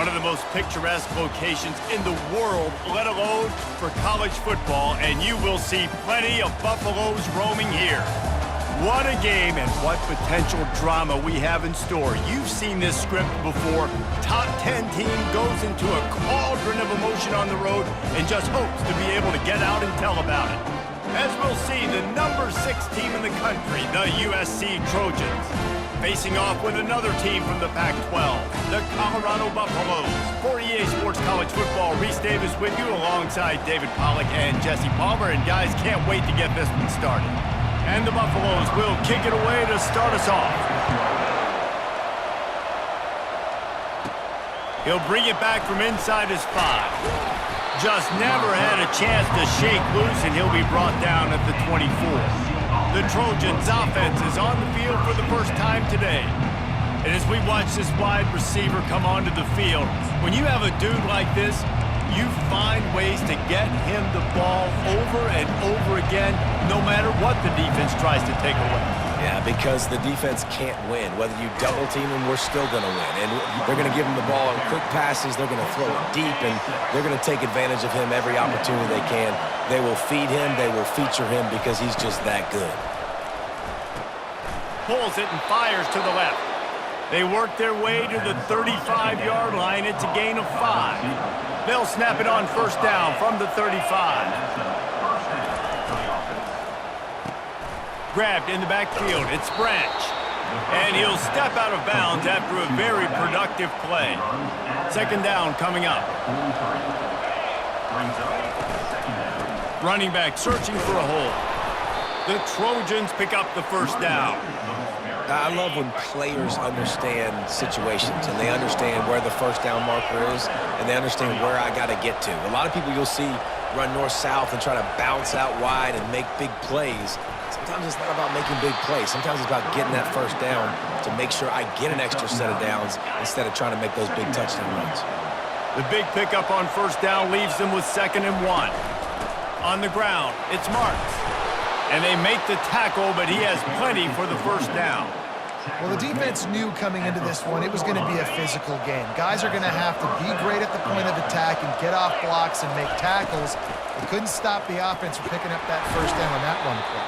One of the most picturesque locations in the world, let alone for college football, and you will see plenty of Buffaloes roaming here. What a game and what potential drama we have in store. You've seen this script before. Top 10 team goes into a cauldron of emotion on the road and just hopes to be able to get out and tell about it. As we'll see, the number 6 team in the country, the USC Trojans, facing off with another team from the Pac-12, the Colorado Buffaloes. For EA Sports College Football, Reese Davis with you alongside David Pollack and Jesse Palmer. And guys, can't wait to get this one started. And the Buffaloes will kick it away to start us off. He'll bring it back from inside his 5. Just never had a chance to shake loose, and he'll be brought down at the 24. The Trojans' offense is on the field for the first time today. And as we watch this wide receiver come onto the field, when you have a dude like this, you find ways to get him the ball over and over again, no matter what the defense tries to take away. Yeah, because the defense can't win. Whether you double team him, we're still going to win. And they're going to give him the ball in quick passes. They're going to throw it deep, and they're going to take advantage of him every opportunity they can. They will feed him. They will feature him because he's just that good. Pulls it and fires to the left. They work their way to the 35-yard line. It's a gain of 5. They'll snap it on first down from the 35. Grabbed in the backfield, it's Branch. And he'll step out of bounds after a very productive play. Second down coming up. Running back searching for a hole. The Trojans pick up the first down. I love when players understand situations and they understand where the first down marker is and they understand where I got to get to. A lot of people you'll see run north-south and try to bounce out wide and make big plays. Sometimes it's not about making big plays. Sometimes it's about getting that first down to make sure I get an extra set of downs instead of trying to make those big touchdown runs. The big pickup on first down leaves them with 2nd and 1. On the ground, it's Marks. And they make the tackle, but he has plenty for the first down. Well, the defense knew coming into this one it was going to be a physical game. Guys are going to have to be great at the point of attack and get off blocks and make tackles. They couldn't stop the offense from picking up that first down on that run play.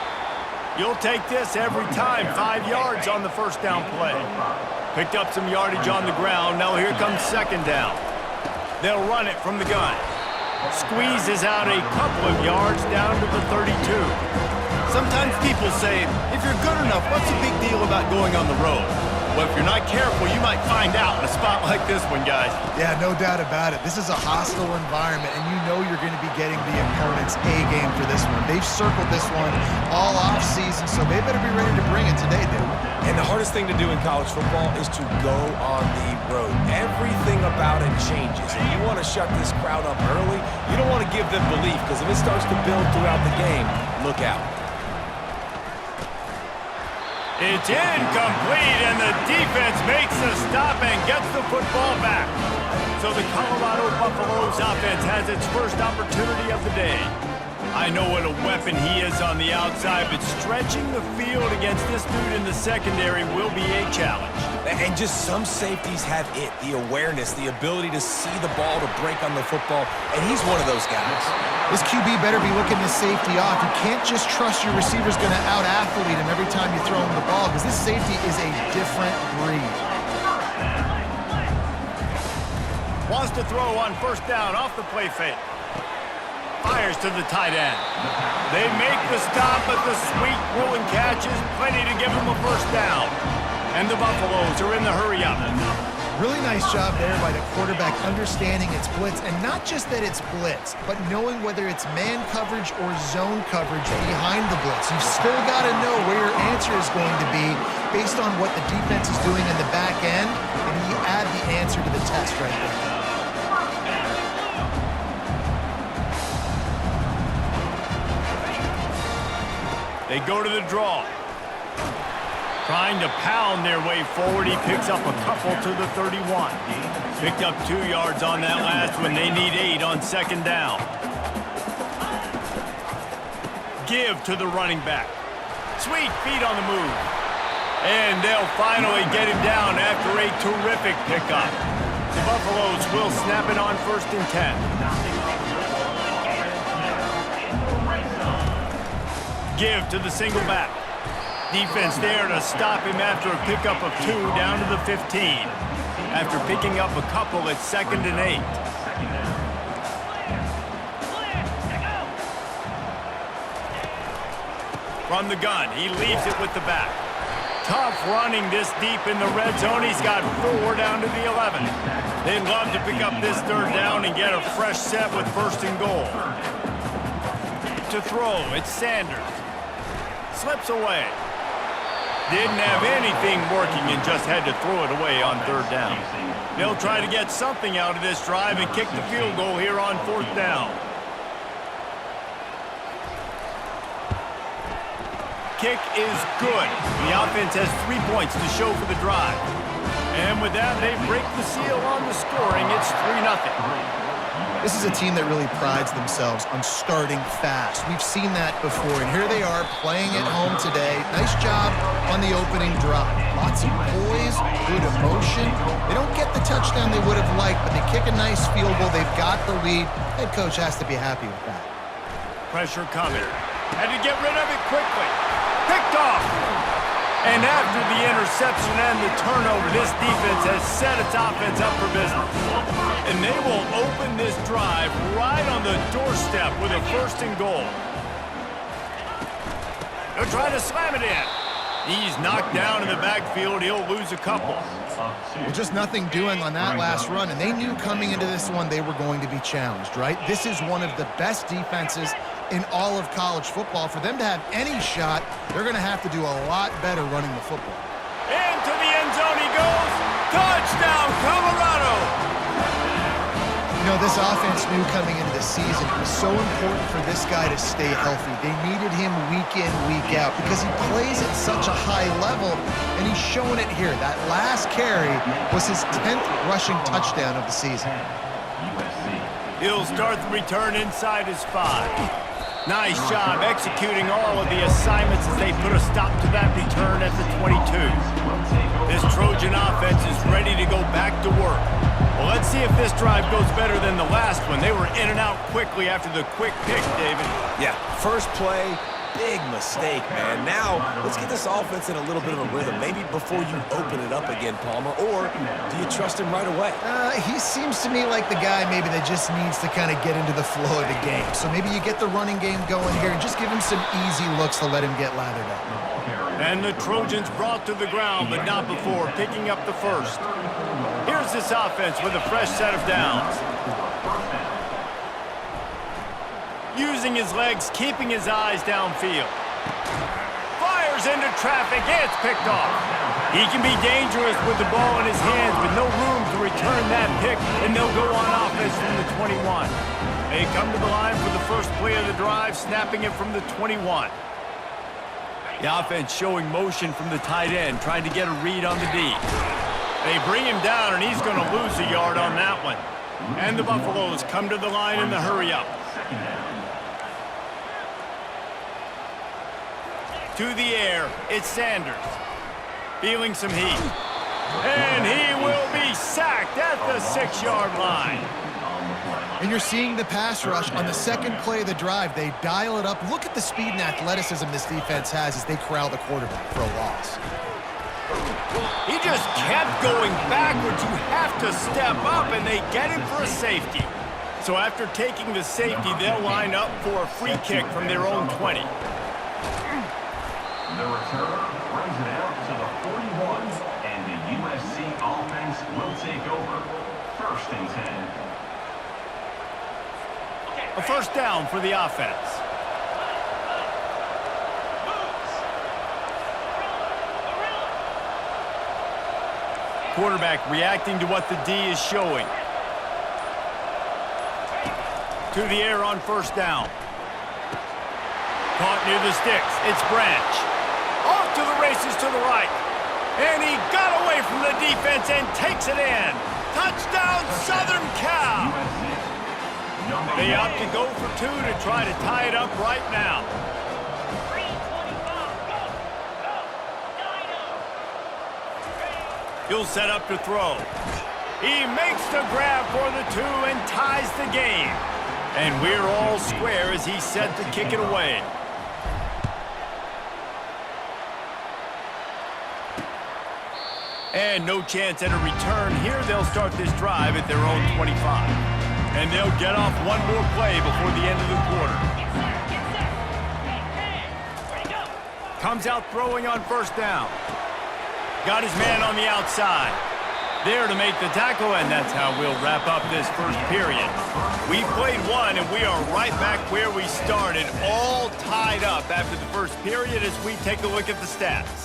You'll take this every time. 5 yards on the first down play. Picked up some yardage on the ground. Now here comes second down. They'll run it from the gun. Squeezes out a couple of yards down to the 32. Sometimes people say, if you're good enough, what's the big deal about going on the road? Well, if you're not careful, you might find out in a spot like this one, guys. Yeah, no doubt about it. This is a hostile environment, and you know you're going to be getting the opponent's A game for this one. They've circled this one all off-season, so they better be ready to bring it today, dude. And the hardest thing to do in college football is to go on the road. Everything about it changes, and you want to shut this crowd up early. You don't want to give them belief, because if it starts to build throughout the game, look out. It's incomplete, and the defense makes a stop and gets the football back. So the Colorado Buffaloes offense has its first opportunity of the day. I know what a weapon he is on the outside, but stretching the field against this dude in the secondary will be a challenge. And just some safeties have it, the awareness, the ability to see the ball, to break on the football, and he's one of those guys. This QB better be looking the safety off. You can't just trust your receiver's going to out-athlete him every time you throw him the ball, because this safety is a different breed. Wants to throw on first down off the play fake. Fires to the tight end. They make the stop, but the sweet throw and catch is plenty to give them a first down. And the Buffaloes are in the hurry-up. Really nice job there by the quarterback understanding its blitz, and not just that it's blitz, but knowing whether it's man coverage or zone coverage behind the blitz. You've still got to know where your answer is going to be based on what the defense is doing in the back end, and you add the answer to the test right there. They go to the draw. Trying to pound their way forward. He picks up a couple to the 31. Picked up 2 yards on that last one. They need 8 on second down. Give to the running back. Sweet feet on the move. And they'll finally get him down after a terrific pickup. The Buffaloes will snap it on 1st and 10. Give to the single back. Defense there to stop him after a pickup of 2 down to the 15. After picking up a couple at 2nd and 8. From the gun, he leaves it with the back. Tough running this deep in the red zone. He's got 4 down to the 11. They'd love to pick up this 3rd down and get a fresh set with 1st and goal. To throw, it's Sanders. Slips away. Didn't have anything working and just had to throw it away on 3rd down. They'll try to get something out of this drive and kick the field goal here on 4th down. Kick is good. The offense has 3 points to show for the drive. And with that, they break the seal on the scoring. It's 3-0. This is a team that really prides themselves on starting fast. We've seen that before, and here they are playing at home today. Nice job on the opening drive. Lots of poise, good emotion. They don't get the touchdown they would have liked, but they kick a nice field goal. They've got the lead. Head coach has to be happy with that. Pressure coming. Had to get rid of it quickly. Picked off. And after the interception and the turnover, this defense has set its offense up for business. And they will open this drive right on the doorstep with a 1st and goal. They'll try to slam it in. He's knocked down in the backfield. He'll lose a couple. Well, just nothing doing on that last run, and they knew coming into this one they were going to be challenged, right? This is one of the best defenses in all of college football. For them to have any shot, they're going to have to do a lot better running the football. Into the end zone he goes. Touchdown, Colorado! You know, this offense knew coming into the season it was so important for this guy to stay healthy. They needed him week in, week out because he plays at such a high level, and he's showing it here. That last carry was his 10th rushing touchdown of the season. He'll start the return inside his 5. Nice job executing all of the assignments as they put a stop to that return at the 22. This Trojan offense is ready to go back to work. Well, let's see if this drive goes better than the last one. They were in and out quickly after the quick pick, David. Yeah, first play, big mistake, man. Now, let's get this offense in a little bit of a rhythm. Maybe before you open it up again, Palmer, or do you trust him right away? He seems to me like the guy maybe that just needs to kind of get into the flow of the game. So maybe you get the running game going here and just give him some easy looks to let him get lathered up. And the Trojans brought to the ground, but not before picking up the 1st. Here's this offense with a fresh set of downs. Using his legs, keeping his eyes downfield. Fires into traffic, it's picked off. He can be dangerous with the ball in his hands, but no room to return that pick, and they'll go on offense from the 21. They come to the line for the first play of the drive, snapping it from the 21. The offense showing motion from the tight end, trying to get a read on the D. They bring him down, and he's going to lose a yard on that one. And the Buffaloes come to the line in the hurry-up. To the air, it's Sanders. Feeling some heat. And he will be sacked at the 6-yard line. And you're seeing the pass rush on the second play of the drive. They dial it up. Look at the speed and athleticism this defense has as they corral the quarterback for a loss. He just kept going backwards. You have to step up, and they get him for a safety. So after taking the safety, they'll line up for a free kick from their own 20. The returner brings it out to the 41, and the USC offense will take over. 1st and 10. A 1st down for the offense. Quarterback reacting to what the D is showing. To the air on 1st down. Caught near the sticks. It's Branch. Off to the races to the right. And he got away from the defense and takes it in. Touchdown, Southern Cal. They opt to go for 2 to try to tie it up right now. He'll set up to throw. He makes the grab for the 2 and ties the game. And we're all square as he's set to kick it away. And no chance at a return here. They'll start this drive at their own 25. And they'll get off one more play before the end of the quarter. Comes out throwing on first down. Got his man on the outside. There to make the tackle, and that's how we'll wrap up this first period. We played one, and we are right back where we started, all tied up after the first period as we take a look at the stats.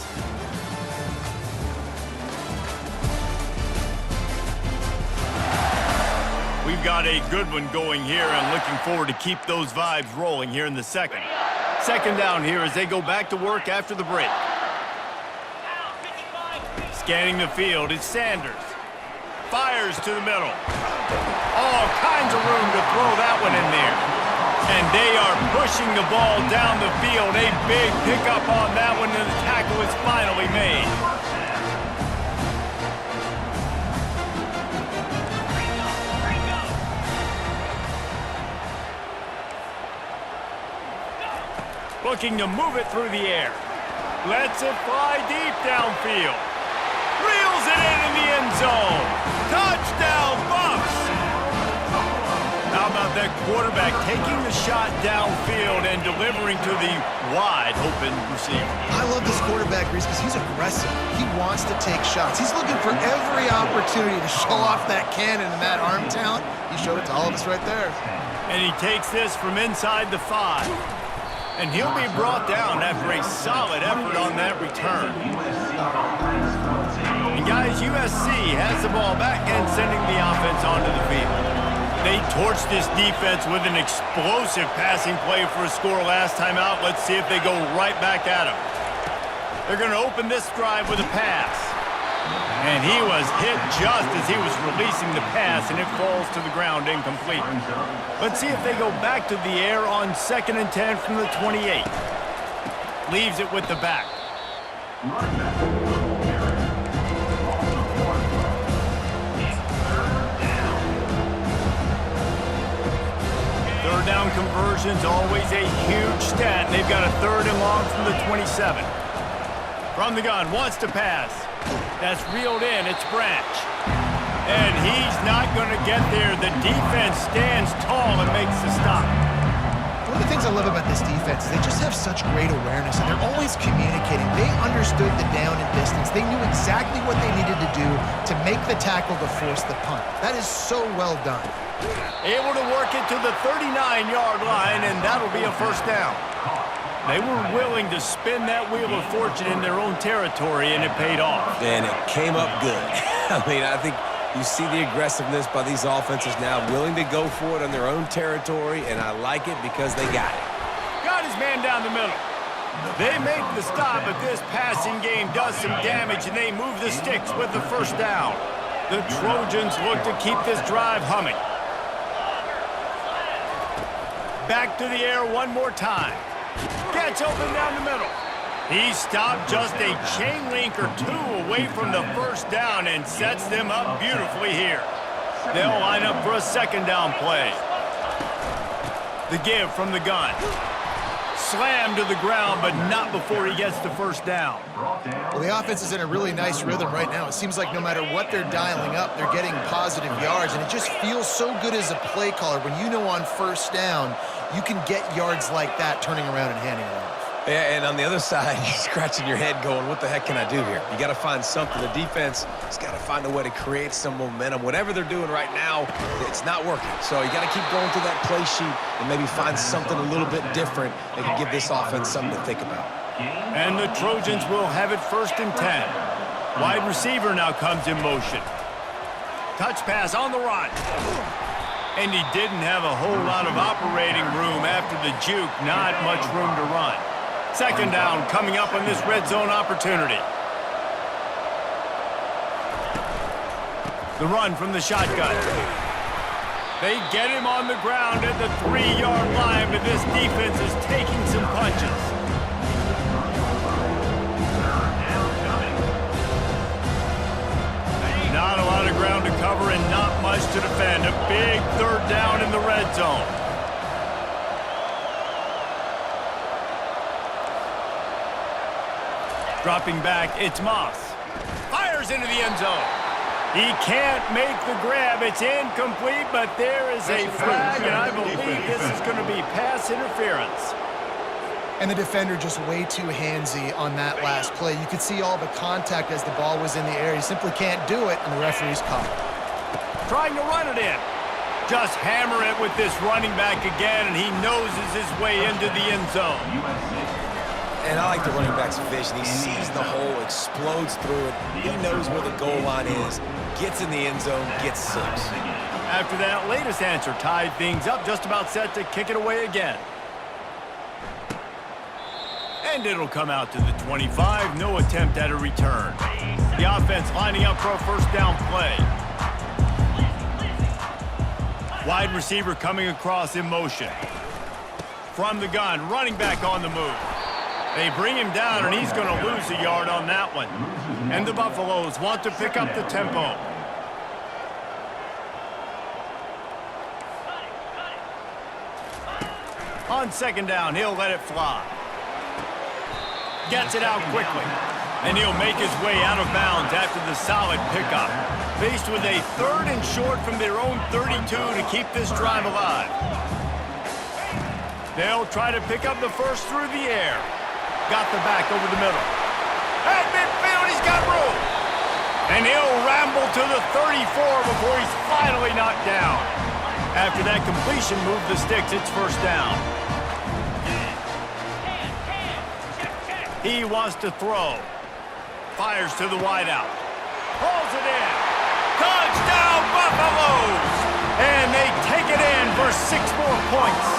We've got a good one going here and looking forward to keep those vibes rolling here in the second. Second down here as they go back to work after the break. Scanning the field is Sanders. Fires to the middle. All kinds of room to throw that one in there. And they are pushing the ball down the field. A big pickup on that one, and the tackle is finally made. Looking to move it through the air. Lets it fly deep downfield. Reels it in the end zone. Touchdown, Bucks! How about that quarterback taking the shot downfield and delivering to the wide open receiver? I love this quarterback, Reese, because he's aggressive. He wants to take shots. He's looking for every opportunity to show off that cannon and that arm talent. He showed it to all of us right there. And he takes this from inside the 5. And he'll be brought down after a solid effort on that return. And guys, USC has the ball back and sending the offense onto the field. They torched this defense with an explosive passing play for a score last time out. Let's see if they go right back at him. They're going to open this drive with a pass. And he was hit just as he was releasing the pass, and it falls to the ground incomplete. Let's see if they go back to the air on 2nd and 10 from the 28. Leaves it with the back. Third down conversion's always a huge stat. They've got a 3rd and long from the 27. From the gun, wants to pass. That's reeled in, it's Branch. And he's not going to get there. The defense stands tall and makes the stop. One of the things I love about this defense is they just have such great awareness, and they're always communicating. They understood the down and distance. They knew exactly what they needed to do to make the tackle to force the punt. That is so well done. Able to work it to the 39-yard line, and that'll be a first down. They were willing to spin that wheel of fortune in their own territory, and it paid off. And it came up good. I mean, I think you see the aggressiveness by these offenses now, willing to go for it on their own territory, and I like it because they got it. Got his man down the middle. They make the stop, but this passing game does some damage, and they move the sticks with the first down. The Trojans look to keep this drive humming. Back to the air one more time. Gets open down the middle. He stopped just a chain link or 2 away from the first down and sets them up beautifully here. They'll line up for a 2nd down play. The give from the gun. Slammed to the ground, but not before he gets the first down. Well, the offense is in a really nice rhythm right now. It seems like no matter what they're dialing up, they're getting positive yards, and it just feels so good as a play caller when you know on first down you can get yards like that turning around and handing it off. Yeah, and on the other side, you're scratching your head going, what the heck can I do here? You got to find something. The defense has got to find a way to create some momentum. Whatever they're doing right now, it's not working. So you got to keep going through that play sheet and maybe find something a little bit different that can give this offense something to think about. And the Trojans will have it 1st and 10. Wide receiver now comes in motion. Touch pass on the run. And he didn't have a whole lot of operating room after the juke. Not much room to run. 2nd down coming up on this red zone opportunity. The run from the shotgun. They get him on the ground at the 3-yard line, but this defense is taking some punches. Not a lot of ground to cover and not much to defend. A big third down in the red zone. Dropping back, it's Moss. Fires into the end zone. He can't make the grab. It's incomplete, but there is a flag, and I believe this is going to be pass interference. And the defender just way too handsy on that last play. You could see all the contact as the ball was in the air. He simply can't do it, and the referee's caught. Trying to run it in. Just hammer it with this running back again, and he noses his way into the end zone. And I like the running back's vision. He sees the hole, explodes through it. He knows where the goal line is, gets in the end zone, gets 6. After that latest answer tied things up, just about set to kick it away again. And it'll come out to the 25. No attempt at a return. The offense lining up for a first down play. Wide receiver coming across in motion. From the gun, running back on the move. They bring him down, and he's going to lose a yard on that one. And the Buffaloes want to pick up the tempo. On second down, he'll let it fly. Gets it out quickly. And he'll make his way out of bounds after the solid pickup. Faced with a third and short from their own 32 to keep this drive alive. They'll try to pick up the first through the air. Got the back over the middle. At midfield, he's got room. And he'll ramble to the 34 before he's finally knocked down. After that completion, move the sticks, it's first down. He wants to throw. Fires to the wideout. Pulls it in. Touchdown, Buffaloes! And they take it in for 6 more points.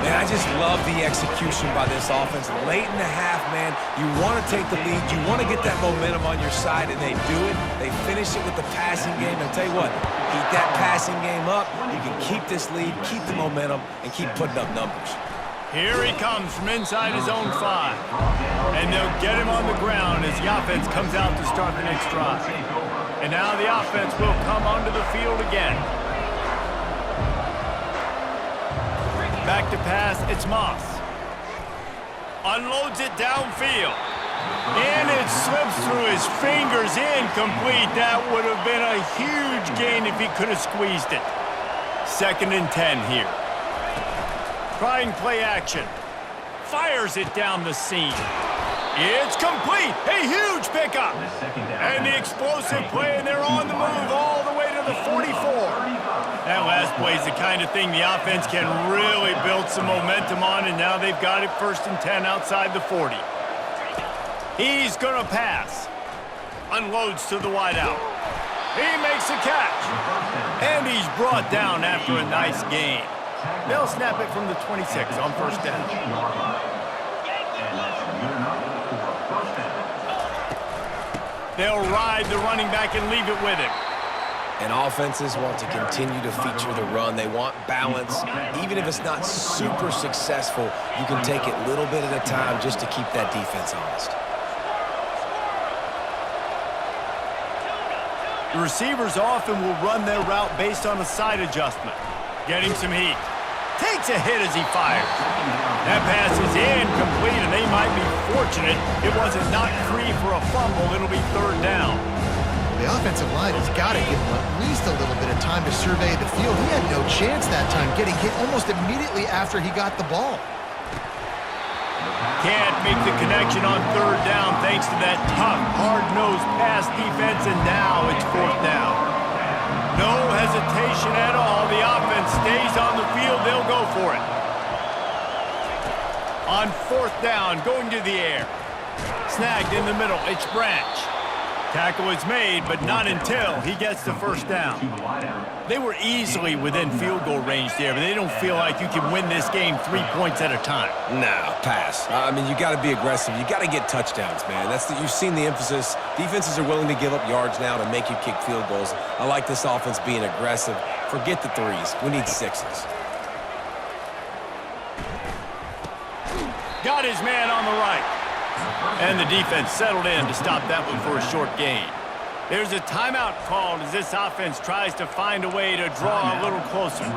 Man, I just love the execution by this offense. Late in the half, man, you want to take the lead. You want to get that momentum on your side, and they do it. They finish it with the passing game. And I'll tell you what, keep that passing game up. You can keep this lead, keep the momentum, and keep putting up numbers. Here he comes from inside his own 5. And they'll get him on the ground as the offense comes out to start the next drive. And now the offense will come onto the field again. Back to pass, it's Moss. Unloads it downfield. And it slips through his fingers, incomplete. That would have been a huge gain if he could have squeezed it. 2nd and 10 here. Trying play action. Fires it down the seam. It's complete. A huge pickup. And the explosive play, and they're on the move all the way to the 44. That last play is the kind of thing the offense can really build some momentum on, and now they've got it 1st and 10 outside the 40. He's going to pass. Unloads to the wideout. He makes a catch. And he's brought down after a nice gain. They'll snap it from the 26 on first down. They'll ride the running back and leave it with him. And offenses want to continue to feature the run. They want balance. Even if it's not super successful, you can take it little bit at a time just to keep that defense honest. The receivers often will run their route based on a side adjustment. Getting some heat. Takes a hit as he fires. That pass is incomplete, and they might be fortunate it wasn't knocked free for a fumble. It'll be 3rd down. The offensive line has got to give him at least a little bit of time to survey the field. He had no chance that time, getting hit almost immediately after he got the ball. Can't make the connection on 3rd down thanks to that tough, hard-nosed pass defense, and now it's 4th down. No hesitation at all. The offense stays on the field. They'll go for it. On 4th down, going to the air. Snagged in the middle. It's Branch. Tackle is made, but not until he gets the first down. They were easily within field goal range there, but they don't feel like you can win this game 3 points at a time. No, pass. I mean, you got to be aggressive. You got to get touchdowns, man. You've seen the emphasis. Defenses are willing to give up yards now to make you kick field goals. I like this offense being aggressive. Forget the 3s. We need 6s. Got his man on the right. And the defense settled in to stop that one for a short gain. There's a timeout called as this offense tries to find a way to draw a little closer.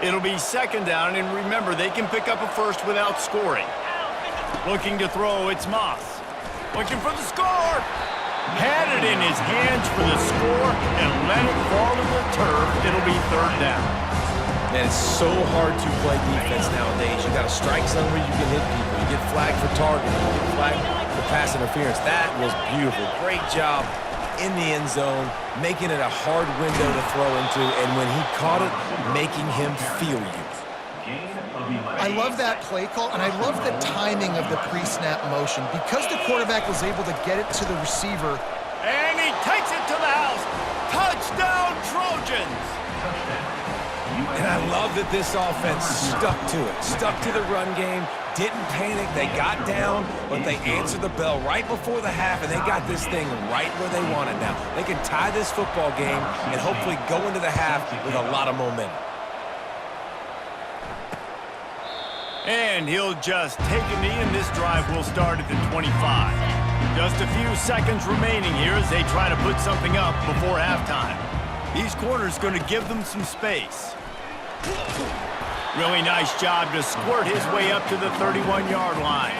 It'll be second down, and remember, they can pick up a first without scoring. Looking to throw, it's Moss. Looking for the score! Had it in his hands for the score and let it fall to the turf. It'll be third down. Man, it's so hard to play defense nowadays. You got a strike zone where you can hit people. You get flagged for targeting. You get flagged for pass interference. That was beautiful. Great job in the end zone, making it a hard window to throw into, and when he caught it, making him feel you. I love that play call, and I love the timing of the pre-snap motion. Because the quarterback was able to get it to the receiver. And he takes it to the house. Touchdown, Trojans! And I love that this offense stuck to it, stuck to the run game, didn't panic. They got down, but they answered the bell right before the half, and they got this thing right where they want it now. They can tie this football game and hopefully go into the half with a lot of momentum. And he'll just take a knee, and this drive will start at the 25. Just a few seconds remaining here as they try to put something up before halftime. These corners going to give them some space. Really nice job to squirt his way up to the 31-yard line.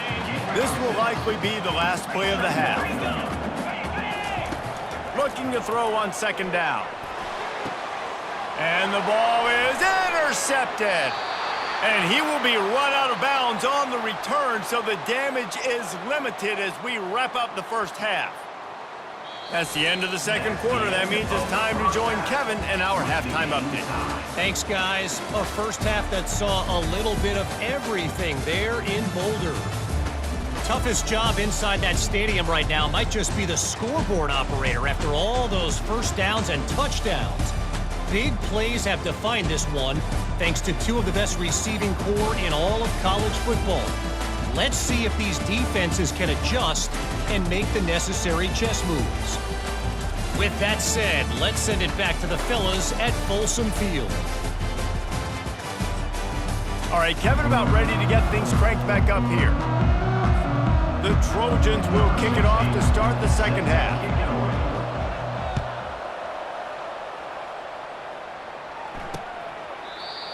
This will likely be the last play of the half. Looking to throw on second down. And the ball is intercepted. And he will be run out of bounds on the return, so the damage is limited as we wrap up the first half. That's the end of the second quarter. That means it's time to join Kevin and our halftime update. Thanks, guys. A first half that saw a little bit of everything there in Boulder. Toughest job inside that stadium right now might just be the scoreboard operator after all those first downs and touchdowns. Big plays have defined this one, thanks to two of the best receiving core in all of college football. Let's see if these defenses can adjust and make the necessary chess moves. With that said, let's send it back to the fellas at Folsom Field. All right, Kevin, about ready to get things cranked back up here. The Trojans will kick it off to start the second half.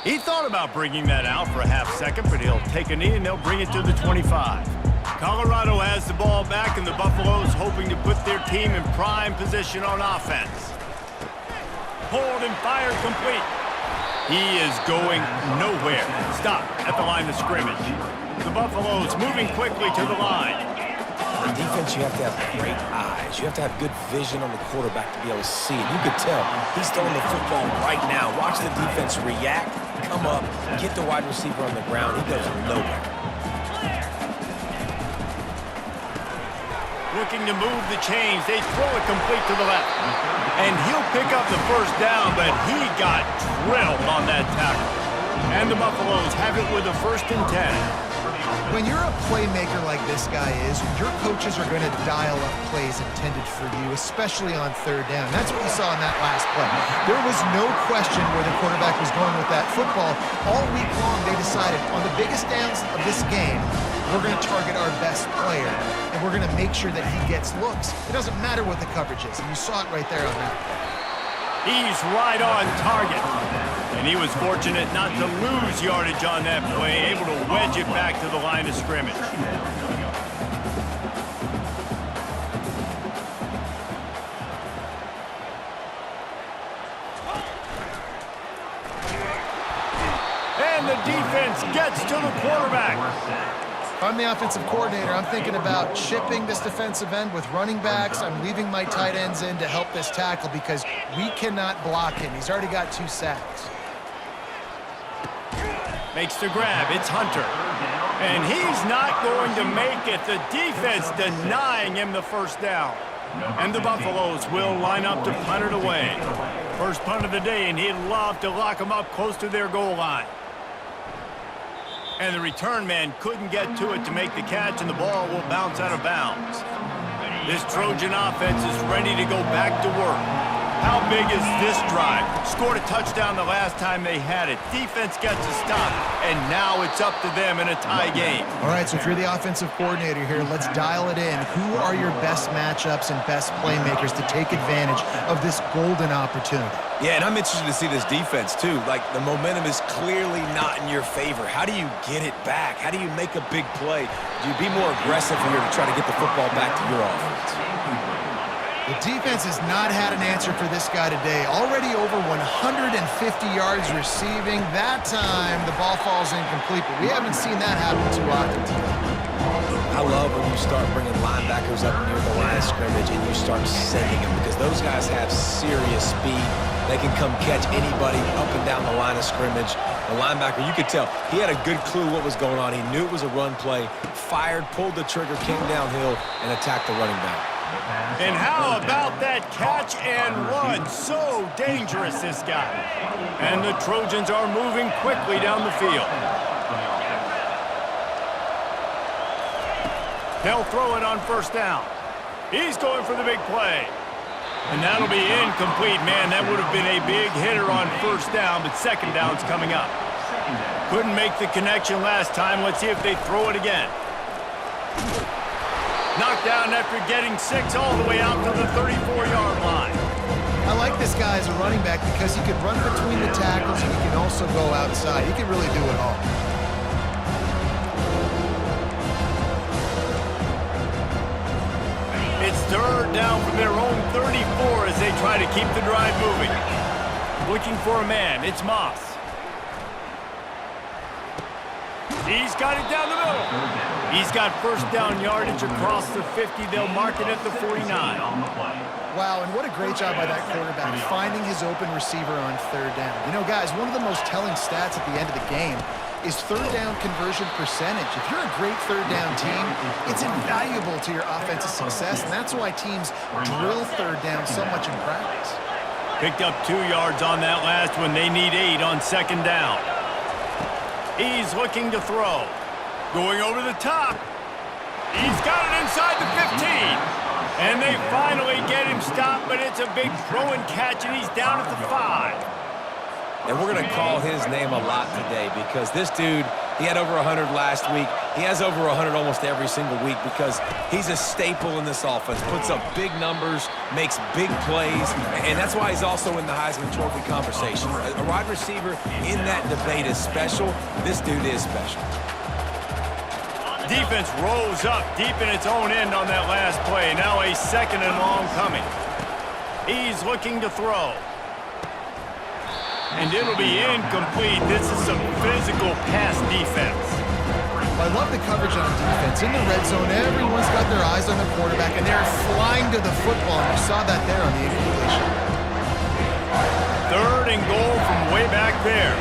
He thought about bringing that out for a half second, but he'll take a knee and they'll bring it to the 25. Colorado has the ball back, and the Buffaloes hoping to put their team in prime position on offense. Pulled and fired complete. He is going nowhere. Stop at the line of scrimmage. The Buffaloes moving quickly to the line. On defense, you have to have great eyes. You have to have good vision on the quarterback to be able to see it. You could tell he's throwing the football right now. Watch the defense react, come up, get the wide receiver on the ground. He goes nowhere. Looking to move the chains. They throw it complete to the left. And he'll pick up the first down, but he got drilled on that tackle. And the Buffaloes have it with a 1st and 10. When you're a playmaker like this guy is, your coaches are going to dial up plays intended for you, especially on third down. That's what you saw in that last play. There was no question where the quarterback was going with that football. All week long, they decided on the biggest downs of this game, we're going to target our best player, and we're going to make sure that he gets looks. It doesn't matter what the coverage is, and you saw it right there on that play. He's right on target. And he was fortunate not to lose yardage on that play, able to wedge it back to the line of scrimmage. And the defense gets to the quarterback. If I'm the offensive coordinator, I'm thinking about shipping this defensive end with running backs. I'm leaving my tight ends in to help this tackle because we cannot block him. He's already got 2 sacks. Makes the grab. It's Hunter. And he's not going to make it. The defense denying him the first down. And the Buffaloes will line up to punt it away. First punt of the day, and he'd love to lock them up close to their goal line. And the return man couldn't get to it to make the catch, and the ball will bounce out of bounds. This Trojan offense is ready to go back to work. How big is this drive? Scored a touchdown the last time they had it. Defense gets a stop, and now it's up to them in a tie game. All right, so if you're the offensive coordinator here, let's dial it in. Who are your best matchups and best playmakers to take advantage of this golden opportunity? Yeah, and I'm interested to see this defense, too. Like, the momentum is clearly not in your favor. How do you get it back? How do you make a big play? Do you be more aggressive here to try to get the football back to your offense? The defense has not had an answer for this guy today. Already over 150 yards receiving. That time, the ball falls incomplete, but we haven't seen that happen too often today. I love when you start bringing linebackers up near the line of scrimmage and you start sending them because those guys have serious speed. They can come catch anybody up and down the line of scrimmage. The linebacker, you could tell, he had a good clue what was going on. He knew it was a run play, fired, pulled the trigger, came downhill, and attacked the running back. And how about that catch and run? So dangerous, this guy. And the Trojans are moving quickly down the field. They'll throw it on first down. He's going for the big play. And that'll be incomplete. Man, that would have been a big hitter on first down, but second down's coming up. Couldn't make the connection last time. Let's see if they throw it again. Knocked down after getting 6 all the way out to the 34-yard line. I like this guy as a running back because he can run between the tackles and he can also go outside. He can really do it all. It's third down from their own 34 as they try to keep the drive moving. Looking for a man. It's Moss. He's got it down the middle. He's got first down yardage across the 50. They'll mark it at the 49. Wow, and what a great job by that quarterback finding his open receiver on third down. You know, guys, one of the most telling stats at the end of the game is third down conversion percentage. If you're a great third down team, it's invaluable to your offensive success, and that's why teams drill third down so much in practice. Picked up 2 yards on that last one. They need 8 on second down. He's looking to throw. Going over the top. He's got it inside the 15. And they finally get him stopped, but it's a big throw and catch, and he's down at the 5. And we're going to call his name a lot today because this dude, he had over 100 last week. He has over 100 almost every single week because he's a staple in this offense. Puts up big numbers, makes big plays, and that's why he's also in the Heisman Trophy conversation. A wide receiver in that debate is special. This dude is special. Defense rolls up deep in its own end on that last play. Now a second and long coming. He's looking to throw. And it'll be incomplete. This is some physical pass defense. I love the coverage on defense. In the red zone, everyone's got their eyes on the quarterback, and they're flying to the football. You saw that there on the incompletion. Third and goal from way back there.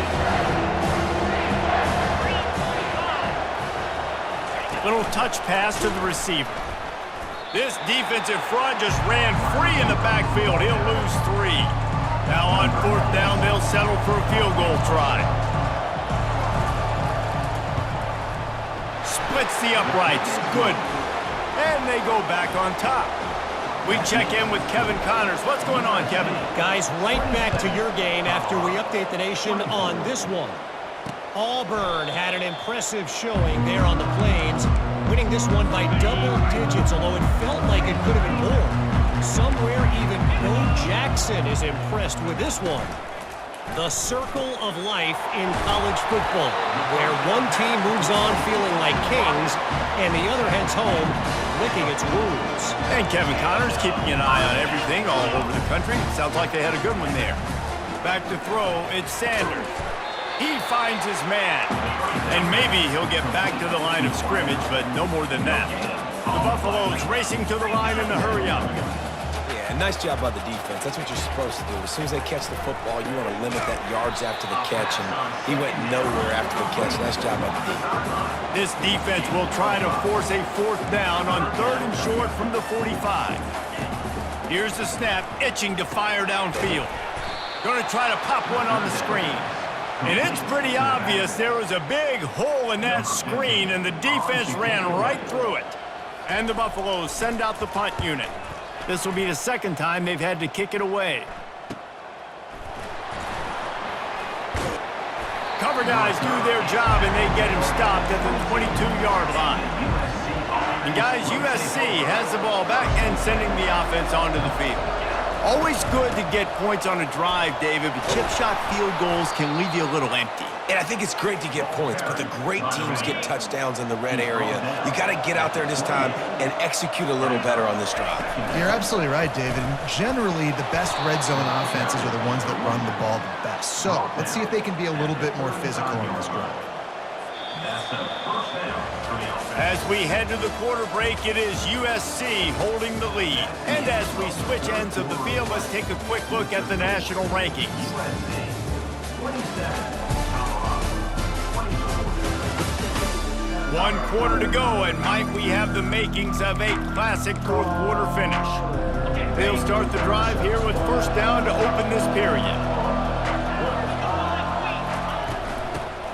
Little touch pass to the receiver. This defensive front just ran free in the backfield. He'll lose 3. Now on fourth down, they'll settle for a field goal try. Splits the uprights. Good. And they go back on top. We check in with Kevin Connors. What's going on, Kevin? Guys, right back to your game after we update the nation on this one. Auburn had an impressive showing there on the Plains, winning this one by double digits, although it felt like it could have been more. Somewhere even Bo Jackson is impressed with this one. The circle of life in college football, where one team moves on feeling like kings and the other heads home licking its wounds. And Kevin Connors keeping an eye on everything all over the country. Sounds like they had a good one there. Back to throw, it's Sanders. He finds his man, and maybe he'll get back to the line of scrimmage, but no more than that. The Buffaloes racing to the line in the hurry-up. Yeah, nice job by the defense. That's what you're supposed to do. As soon as they catch the football, you want to limit that yards after the catch, and he went nowhere after the catch. Nice job by the defense. This defense will try to force a fourth down on third and short from the 45. Here's the snap, itching to fire downfield. Going to try to pop one on the screen. And it's pretty obvious there was a big hole in that screen, and the defense ran right through it. And the Buffaloes send out the punt unit. This will be the second time they've had to kick it away. cover guys do their job, and they get him stopped at the 22-yard line. And guys, USC has the ball back and sending the offense onto the field. Always good to get points on a drive, David, but chip shot field goals can leave you a little empty. And I think it's great to get points, but the great teams get touchdowns in the red area. You got to get out there this time and execute a little better on this drive. You're absolutely right, David. And generally, the best red zone offenses are the ones that run the ball the best. So let's see if they can be a little bit more physical in this drive. As we head to the quarter break, it is USC holding the lead. And as we switch ends of the field, let's take a quick look at the national rankings. One quarter to go, and might we have the makings of a classic fourth quarter finish. They'll start the drive here with first down to open this period.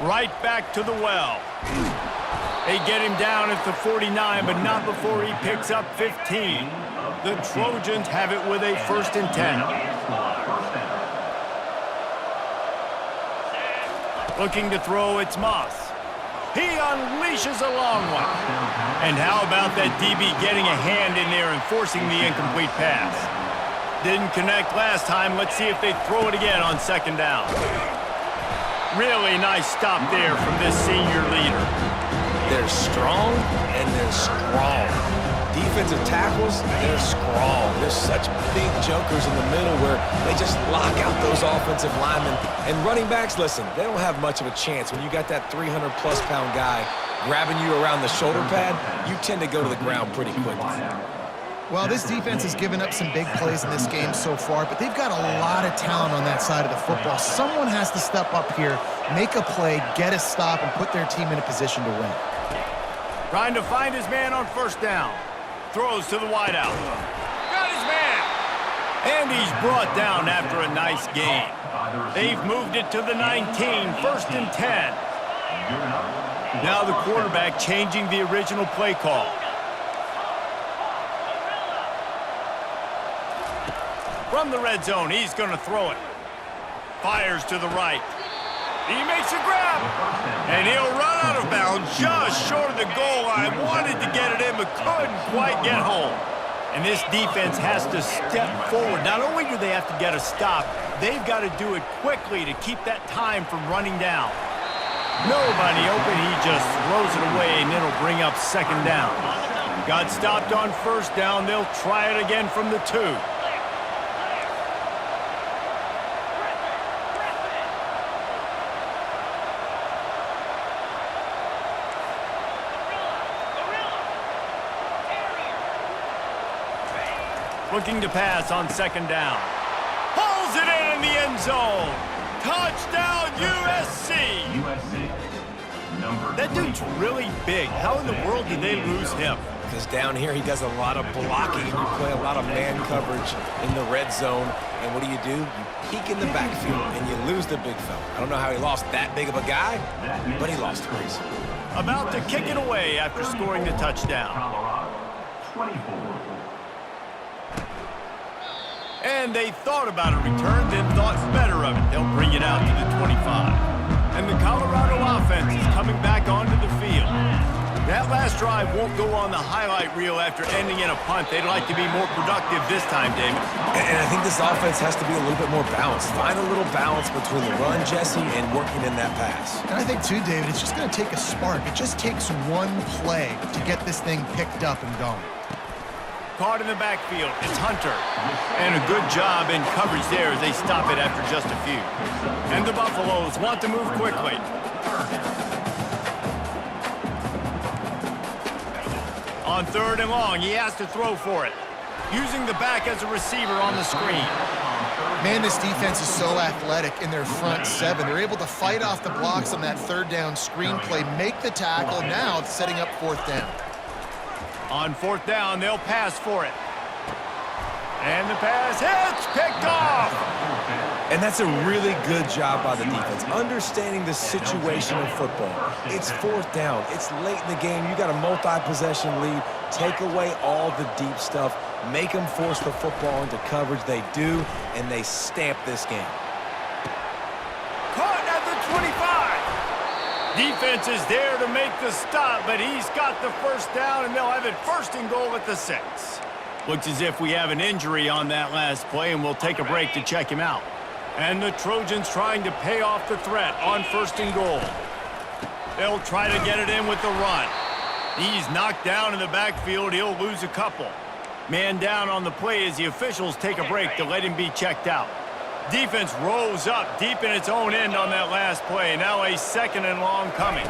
Right back to the well. They get him down at the 49, but not before he picks up 15. The Trojans have it with a 1st and 10. Looking to throw, it's Moss. He unleashes a long one. And how about that DB getting a hand in there and forcing the incomplete pass? Didn't connect last time. Let's see if they throw it again on 2nd down. Really nice stop there from this senior leader. They're strong and they're strong. Defensive tackles, they're strong. There's such big jokers in the middle where they just lock out those offensive linemen. And running backs, listen, they don't have much of a chance. When you got that 300-plus pound guy grabbing you around the shoulder pad, you tend to go to the ground pretty quickly. Well, this defense has given up some big plays in this game so far, but they've got a lot of talent on that side of the football. Someone has to step up here, make a play, get a stop, and put their team in a position to win. Trying to find his man on 1st down. Throws to the wideout. Got his man. And he's brought down after a nice gain. They've moved it to the 19, 1st and 10. Now the quarterback changing the original play call. From the red zone, he's going to throw it. Fires to the right. He makes a grab. And he'll run out of bounds just short of the goal line. Wanted to get it in, but couldn't quite get home. And this defense has to step forward. Not only do they have to get a stop, they've got to do it quickly to keep that time from running down. Nobody open. He just throws it away, and it'll bring up 2nd down. Got stopped on 1st down. They'll try it again from the 2. Looking to pass on 2nd down. Pulls it in the end zone. Touchdown, USC. That dude's really big. How in the world did they lose him? Because down here he does a lot of blocking. You play a lot of man coverage in the red zone. And what do? You peek in the backfield and you lose the big fella. I don't know how he lost that big of a guy, but he lost him. About to kick it away after scoring the touchdown. 24. And they thought about a return, then thought better of it. They'll bring it out to the 25. And the Colorado offense is coming back onto the field. That last drive won't go on the highlight reel after ending in a punt. They'd like to be more productive this time, David. And I think this offense has to be a little bit more balanced. Find a little balance between the run, Jesse, and working in that pass. And I think, too, David, it's just going to take a spark. It just takes one play to get this thing picked up and going. Caught in the backfield, it's Hunter. And a good job in coverage there as they stop it after just a few. And the Buffaloes want to move quickly. On 3rd and long, he has to throw for it. Using the back as a receiver on the screen. Man, this defense is so athletic in their front 7. They're able to fight off the blocks on that 3rd down screen play, make the tackle. Now it's setting up 4th down. On 4th down, they'll pass for it. And the pass hits, picked off. And that's a really good job by the defense, understanding the situation of football. It's 4th down. It's late in the game. You got a multi-possession lead. Take away all the deep stuff. Make them force the football into coverage. They do, and they stamp this game. Caught at the 25. Defense is there to make the stop, but he's got the first down, and they'll have it 1st and goal at the 6. Looks as if we have an injury on that last play, and we'll take a break to check him out. And the Trojans trying to pay off the threat on 1st and goal. They'll try to get it in with the run. He's knocked down in the backfield. He'll lose a couple. Man down on the play as the officials take a break to let him be checked out. Defense rolls up deep in its own end on that last play. Now a 2nd and long coming.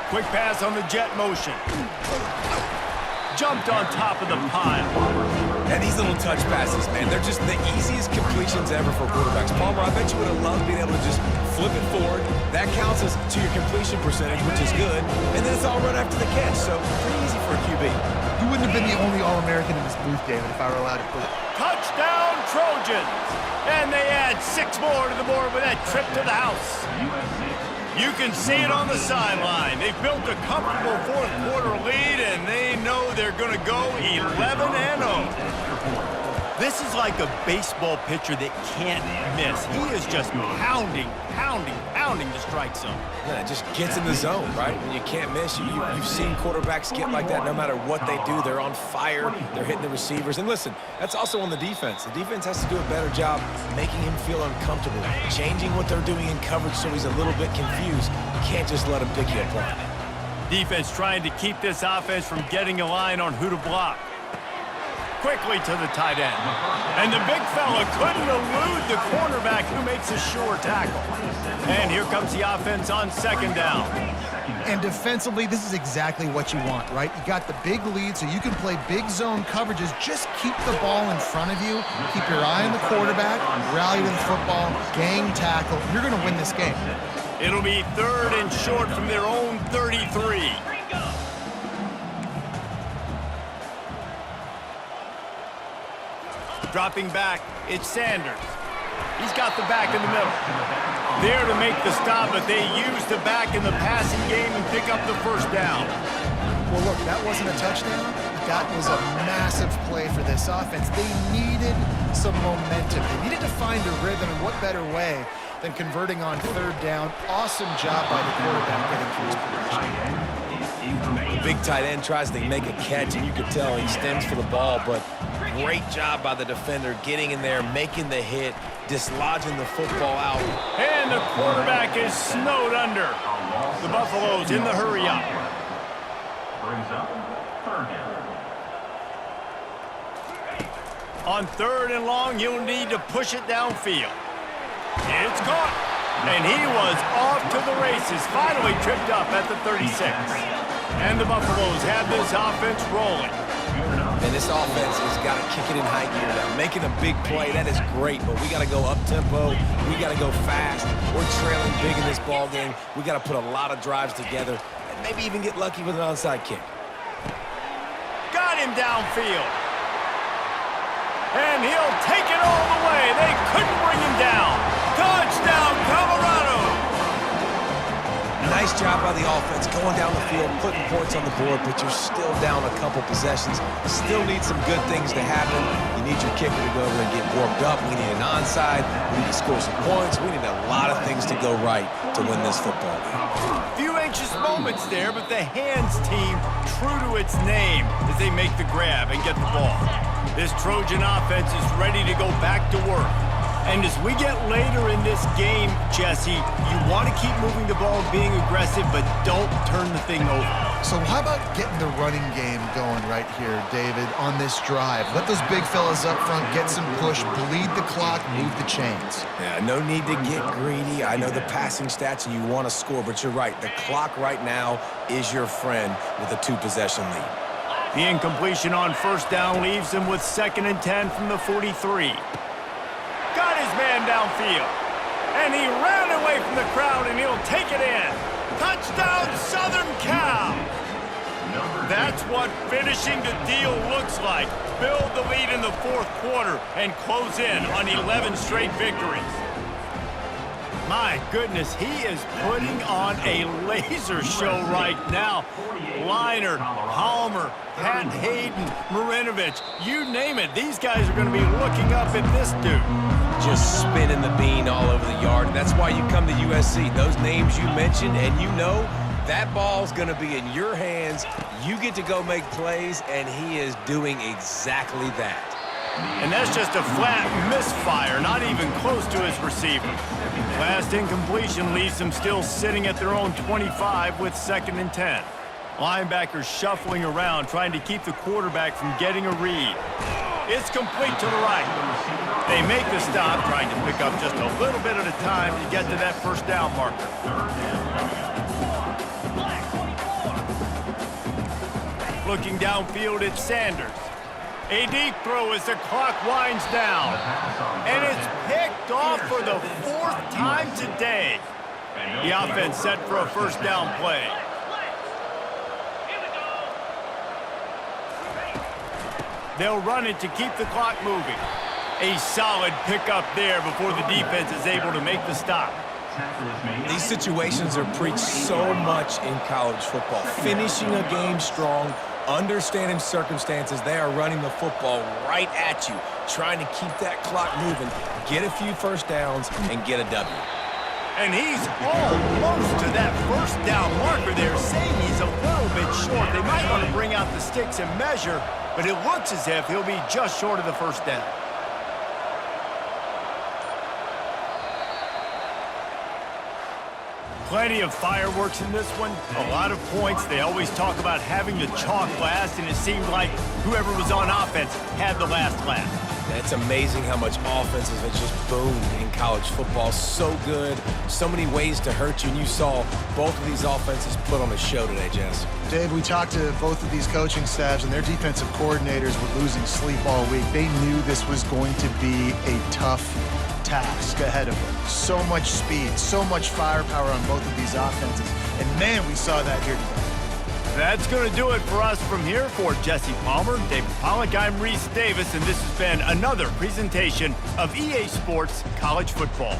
Quick pass on the jet motion. Jumped on top of the pile. And these little touch passes, man, they're just the easiest completions ever for quarterbacks. Palmer, I bet you would have loved being able to just flip it forward. That counts as to your completion percentage, which is good. And then it's all run after the catch, so pretty easy for a QB. You wouldn't have been the only All-American in this booth, David, if I were allowed to put it. Touchdown, Trojans! And they add 6 more to the board with that trip to the house. You can see it on the sideline. They've built a comfortable 4th quarter lead, and they know they're going to go 11-0. This is like a baseball pitcher that can't miss. He is just pounding the strike zone. Yeah, it just gets in the zone, right? When you can't miss, you've seen quarterbacks get like that no matter what they do. They're on fire. They're hitting the receivers. And listen, that's also on the defense. The defense has to do a better job making him feel uncomfortable, changing what they're doing in coverage so he's a little bit confused. You can't just let him pick you apart. Defense trying to keep this offense from getting a line on who to block. Quickly to the tight end. And the big fella couldn't elude the cornerback who makes a sure tackle. And here comes the offense on 2nd down. And defensively, this is exactly what you want, right? You got the big lead, so you can play big zone coverages. Just keep the ball in front of you. Keep your eye on the quarterback. Rally to the football. Gang tackle. You're going to win this game. It'll be 3rd and short from their own 33. Dropping back, it's Sanders. He's got the back in the middle. There to make the stop, but they use the back in the passing game and pick up the 1st down. Well, look, that wasn't a touchdown. That was a massive play for this offense. They needed some momentum. They needed to find a rhythm, and what better way than converting on 3rd down. Awesome job by the quarterback getting through his progression. The big tight end tries to make a catch, and you can tell he stems for the ball, but great job by the defender getting in there, making the hit, dislodging the football out. And the quarterback is snowed under. The Buffaloes in the hurry up. Brings up 3rd down. On 3rd and long, you'll need to push it downfield. It's caught. And he was off to the races, finally tripped up at the 36. And the Buffaloes have this offense rolling. And this offense has got to kick it in high gear now. Making a big play, that is great, but we got to go up-tempo. We got to go fast. We're trailing big in this ball game. We got to put a lot of drives together and maybe even get lucky with an onside kick. Got him downfield. And he'll take it all the way. They couldn't bring him down. Touchdown, Colorado! Nice job by the offense going down the field, putting points on the board, but you're still down a couple possessions. Still need some good things to happen. You need your kicker to go over and get warmed up. We need an onside. We need to score some points. We need a lot of things to go right to win this football game. Few anxious moments there, but the hands team true to its name as they make the grab and get the ball. This Trojan offense is ready to go back to work. And as we get later in this game, Jesse, you want to keep moving the ball, being aggressive, but don't turn the thing over. So how about getting the running game going right here, David, on this drive? Let those big fellas up front get some push, bleed the clock, move the chains. Yeah, no need to get greedy. I know the passing stats and you want to score, but you're right. The clock right now is your friend with a 2-possession lead. The incompletion on 1st down leaves him with 2nd and 10 from the 43. Got his man downfield. And he ran away from the crowd, and he'll take it in. Touchdown, Southern Cal! That's what finishing the deal looks like. Build the lead in the 4th quarter and close in on 11 straight victories. My goodness, he is putting on a laser show right now. Leinart, Palmer, Pat Hayden, Marinovich, you name it. These guys are going to be looking up at this dude. Just spinning the bean all over the yard. That's why you come to USC. Those names you mentioned, and you know that ball's going to be in your hands. You get to go make plays, and he is doing exactly that. And that's just a flat misfire, not even close to his receiver. Last incompletion leaves them still sitting at their own 25 with 2nd and 10. Linebackers shuffling around, trying to keep the quarterback from getting a read. It's complete to the right. They make the stop, trying to pick up just a little bit at a time to get to that first down marker. Looking downfield, it's Sanders. A deep throw as the clock winds down. And it's picked off for the 4th time today. The offense set for a first down play. They'll run it to keep the clock moving. A solid pickup there before the defense is able to make the stop. These situations are preached so much in college football. Finishing a game strong, understanding circumstances. They are running the football right at you, trying to keep that clock moving, get a few first downs, and get a W. And he's almost to that first down marker there, saying he's a little bit short. They might want to bring out the sticks and measure, but it looks as if he'll be just short of the first down. Plenty of fireworks in this one, a lot of points. They always talk about having the chalk last, and it seemed like whoever was on offense had the last laugh. It's amazing how much offenses have just boomed in college football. So good, so many ways to hurt you, and you saw both of these offenses put on a show today, Jess. Dave, we talked to both of these coaching staffs, and their defensive coordinators were losing sleep all week. They knew this was going to be a tough task ahead of them. So much speed, so much firepower on both of these offenses. And man, we saw that here today. That's going to do it for us from here. For Jesse Palmer, David Pollack, I'm Reese Davis, and this has been another presentation of EA Sports College Football.